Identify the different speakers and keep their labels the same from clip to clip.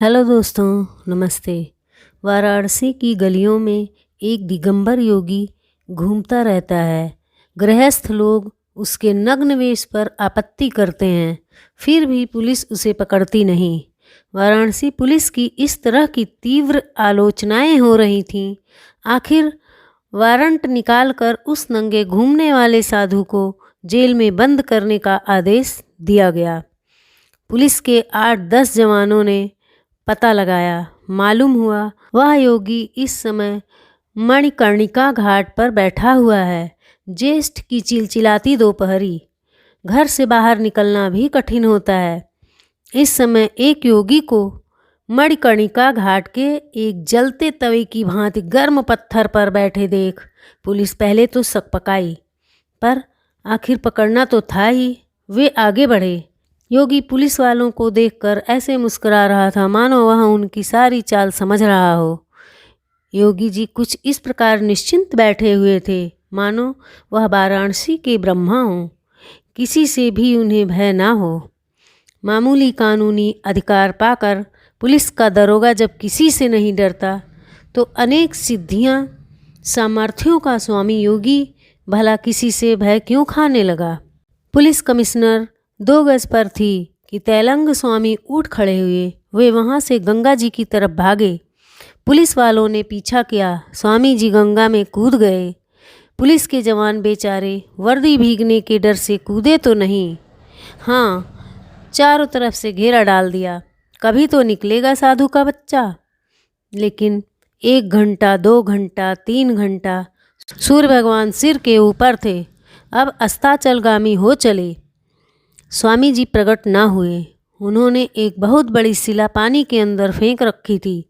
Speaker 1: Hello दोस्तों, नमस्ते। वाराणसी की गलियों में एक दिगंबर योगी घूमता रहता है। गृहस्थ लोग उसके नग्न वेश पर आपत्ति करते हैं, फिर भी पुलिस उसे पकड़ती नहीं। वाराणसी पुलिस की इस तरह की तीव्र आलोचनाएं हो रही थीं। आखिर वारंट निकालकर उस नंगे घूमने वाले साधु को जेल में बंद करने का आदेश दिया गया। पुलिस के 8-10 जवानों ने पता लगाया। मालूम हुआ वह योगी इस समय मणिकर्णिका घाट पर बैठा हुआ है। ज्येष्ठ की चिलचिलाती दोपहरी, घर से बाहर निकलना भी कठिन होता है। इस समय एक योगी को मणिकर्णिका घाट के एक जलते तवे की भांति गर्म पत्थर पर बैठे देख पुलिस पहले तो सकपकाई, पर आखिर पकड़ना तो था ही। वे आगे बढ़े। योगी पुलिस वालों को देखकर ऐसे मुस्कुरा रहा था मानो वह उनकी सारी चाल समझ रहा हो। योगी जी कुछ इस प्रकार निश्चिंत बैठे हुए थे मानो वह वाराणसी के ब्रह्मा हों, किसी से भी उन्हें भय ना हो। मामूली कानूनी अधिकार पाकर पुलिस का दरोगा जब किसी से नहीं डरता तो अनेक सिद्धियां सामर्थ्यों का स्वामी योगी भला किसी से भय क्यों खाने लगा। पुलिस कमिश्नर 2 गज पर थी कि तैलंग स्वामी उठ खड़े हुए। वे वहां से गंगा जी की तरफ भागे। पुलिस वालों ने पीछा किया। स्वामी जी गंगा में कूद गए। पुलिस के जवान बेचारे वर्दी भीगने के डर से कूदे तो नहीं, हाँ, चारों तरफ से घेरा डाल दिया। कभी तो निकलेगा साधु का बच्चा। लेकिन 1 घंटा, 2 घंटा, 3 घंटा सूर्य भगवान सिर के ऊपर थे। अब अस्ताचलगामी हो चले। स्वामी जी प्रकट ना हुए। उन्होंने एक बहुत बड़ी शिला पानी के अंदर फेंक रखी थी।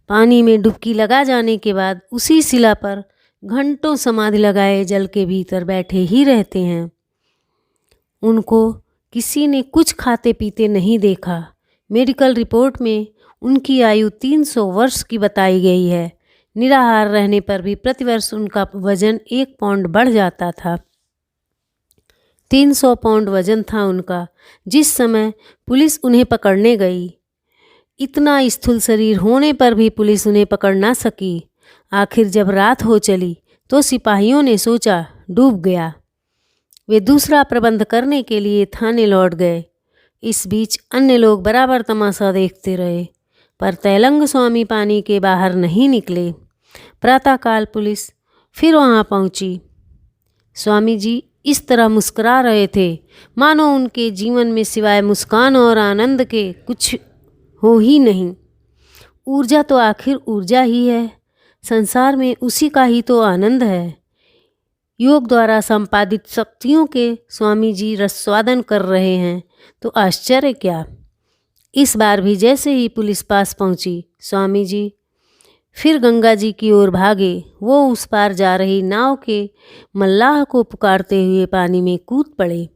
Speaker 1: पानी में डुबकी लगा जाने के बाद उसी शिला पर घंटों समाधि लगाए जल के भीतर बैठे ही रहते हैं। उनको किसी ने कुछ खाते पीते नहीं देखा। मेडिकल रिपोर्ट में उनकी आयु 300 वर्ष की बताई गई है। निराहार रहने पर भी प्रतिवर्ष उनका वजन 1 पाउंड बढ़ जाता था। 300 पाउंड वजन था उनका जिस समय पुलिस उन्हें पकड़ने गई। इतना स्थूल शरीर होने पर भी पुलिस उन्हें पकड़ ना सकी। आखिर जब रात हो चली तो सिपाहियों ने सोचा डूब गया। वे दूसरा प्रबंध करने के लिए थाने लौट गए। इस बीच अन्य लोग बराबर तमाशा देखते रहे, पर तैलंग स्वामी पानी के बाहर नहीं निकले। प्रातःकाल पुलिस फिर वहां पहुंची। स्वामी जी इस तरह मुस्कुरा रहे थे मानो उनके जीवन में सिवाय मुस्कान और आनंद के कुछ हो ही नहीं। ऊर्जा तो आखिर ऊर्जा ही है। संसार में उसी का ही तो आनंद है। योग द्वारा संपादित शक्तियों के स्वामी जी रसास्वादन कर रहे हैं तो आश्चर्य क्या। इस बार भी जैसे ही पुलिस पास पहुंची, स्वामी जी फिर गंगा जी की ओर भागे। वो उस पार जा रही नाव के मल्लाह को पुकारते हुए पानी में कूद पड़े।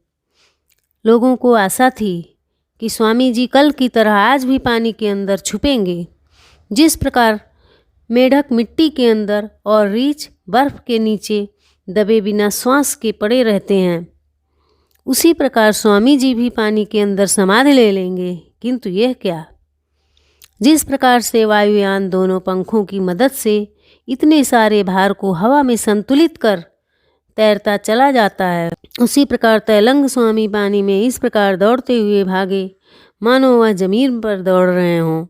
Speaker 1: लोगों को आशा थी कि स्वामी जी कल की तरह आज भी पानी के अंदर छुपेंगे। जिस प्रकार मेढक मिट्टी के अंदर और रीछ बर्फ के नीचे दबे बिना श्वास के पड़े रहते हैं, उसी प्रकार स्वामी जी भी पानी के अंदर समाधि ले लेंगे। किंतु यह क्या। जिस प्रकार से वायुयान दोनों पंखों की मदद से इतने सारे भार को हवा में संतुलित कर तैरता चला जाता है, उसी प्रकार तैलंग स्वामी पानी में इस प्रकार दौड़ते हुए भागे मानो वह जमीन पर दौड़ रहे हों।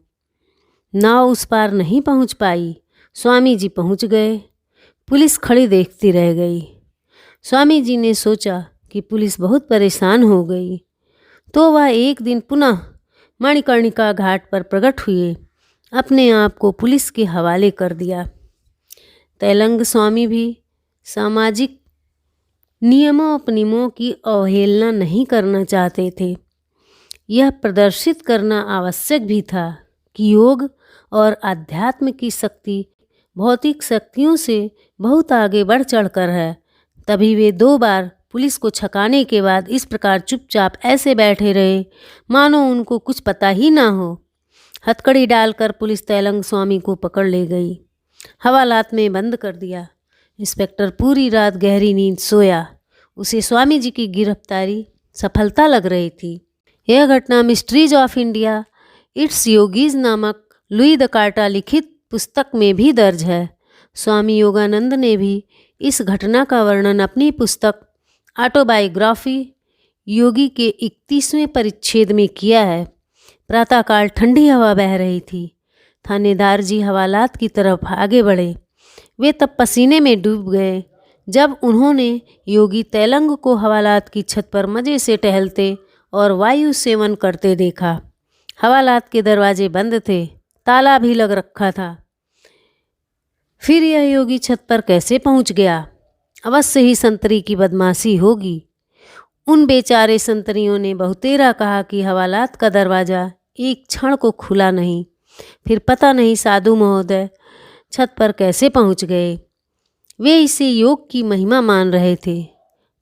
Speaker 1: नाव उस पार नहीं पहुंच पाई। स्वामी जी पहुंच गए। पुलिस खड़ी देखती रह गई। स्वामी जी ने सोचा कि पुलिस बहुत परेशान हो गई, तो वह एक दिन पुनः मणिकर्णिका घाट पर प्रकट हुए। अपने आप को पुलिस के हवाले कर दिया। तैलंग स्वामी भी सामाजिक नियमों उपनियमों की अवहेलना नहीं करना चाहते थे। यह प्रदर्शित करना आवश्यक भी था कि योग और आध्यात्म की शक्ति भौतिक शक्तियों से बहुत आगे बढ़ चढ़कर है। तभी वे 2 बार पुलिस को छकाने के बाद इस प्रकार चुपचाप ऐसे बैठे रहे मानो उनको कुछ पता ही ना हो। हथकड़ी डालकर पुलिस तैलंग स्वामी को पकड़ ले गई। हवालात में बंद कर दिया। इंस्पेक्टर पूरी रात गहरी नींद सोया। उसे स्वामी जी की गिरफ्तारी सफलता लग रही थी। यह घटना mysteries of India it's yogis नामक लुई द कार्टा लिखित पुस्तक में भी दर्ज है। स्वामी योगानंद ने भी इस घटना का वर्णन अपनी पुस्तक ऑटोबायोग्राफी योगी के 31वें परिच्छेद में किया है। प्रातःकाल ठंडी हवा बह रही थी। थानेदार जी हवालात की तरफ आगे बढ़े। वे तब पसीने में डूब गए जब उन्होंने योगी तेलंग को हवालात की छत पर मज़े से टहलते और वायु सेवन करते देखा। हवालात के दरवाजे बंद थे, ताला भी लग रखा था। फिर यह योगी छत पर कैसे पहुंच गया? अवश्य ही संतरी की बदमाशी होगी। उन बेचारे संतरियों ने बहुतेरा कहा कि हवालात का दरवाज़ा एक क्षण को खुला नहीं। फिर पता नहीं साधु महोदय छत पर कैसे पहुंच गए। वे इसे योग की महिमा मान रहे थे,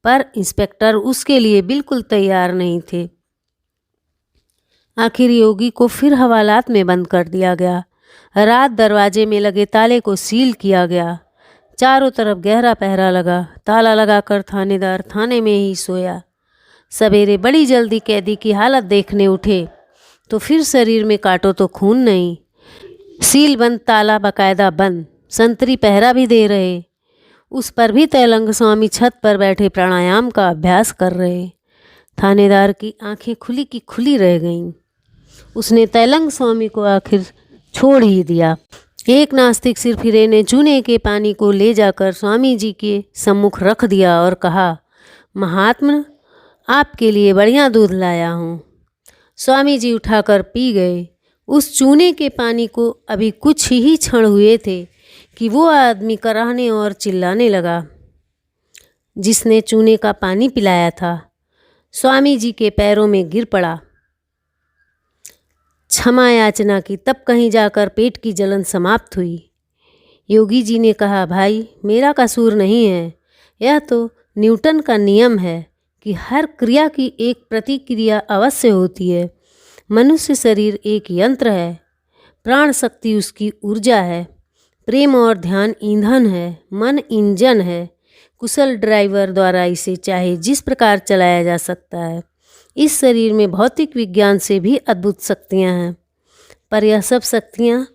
Speaker 1: पर इंस्पेक्टर उसके लिए बिल्कुल तैयार नहीं थे। आखिर योगी को फिर हवालात में बंद कर दिया गया। रात दरवाजे में लगे ताले को सील किया गया। चारों तरफ गहरा पहरा लगा। ताला लगाकर थानेदार थाने में ही सोया। सवेरे बड़ी जल्दी कैदी की हालत देखने उठे तो फिर शरीर में काटो तो खून नहीं। सील बंद, ताला बाकायदा बंद। संतरी पहरा भी दे रहे। उस पर भी तेलंग स्वामी छत पर बैठे प्राणायाम का अभ्यास कर रहे। थानेदार की आंखें खुली की खुली रह गईं। उसने तेलंग स्वामी को आखिर छोड़ ही दिया। एक नास्तिक सिरफिरे ने चूने के पानी को ले जाकर स्वामी जी के सम्मुख रख दिया और कहा, महात्मा, आपके लिए बढ़िया दूध लाया हूँ। स्वामी जी उठाकर पी गए। उस चूने के पानी को अभी कुछ ही क्षण हुए थे कि वो आदमी कराहने और चिल्लाने लगा जिसने चूने का पानी पिलाया था। स्वामी जी के पैरों में गिर पड़ा। क्षमा याचना की। तब कहीं जाकर पेट की जलन समाप्त हुई। योगी जी ने कहा, भाई, मेरा कसूर नहीं है। यह तो न्यूटन का नियम है कि हर क्रिया की एक प्रतिक्रिया अवश्य होती है। मनुष्य शरीर एक यंत्र है। प्राण शक्ति उसकी ऊर्जा है। प्रेम और ध्यान ईंधन है। मन इंजन है। कुशल ड्राइवर द्वारा इसे चाहे जिस प्रकार चलाया जा सकता है। इस शरीर में भौतिक विज्ञान से भी अद्भुत शक्तियाँ हैं, पर यह सब शक्तियाँ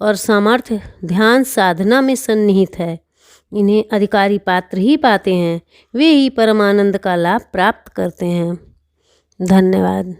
Speaker 1: और सामर्थ्य ध्यान साधना में सन्निहित है। इन्हें अधिकारी पात्र ही पाते हैं। वे ही परमानंद का लाभ प्राप्त करते हैं। धन्यवाद।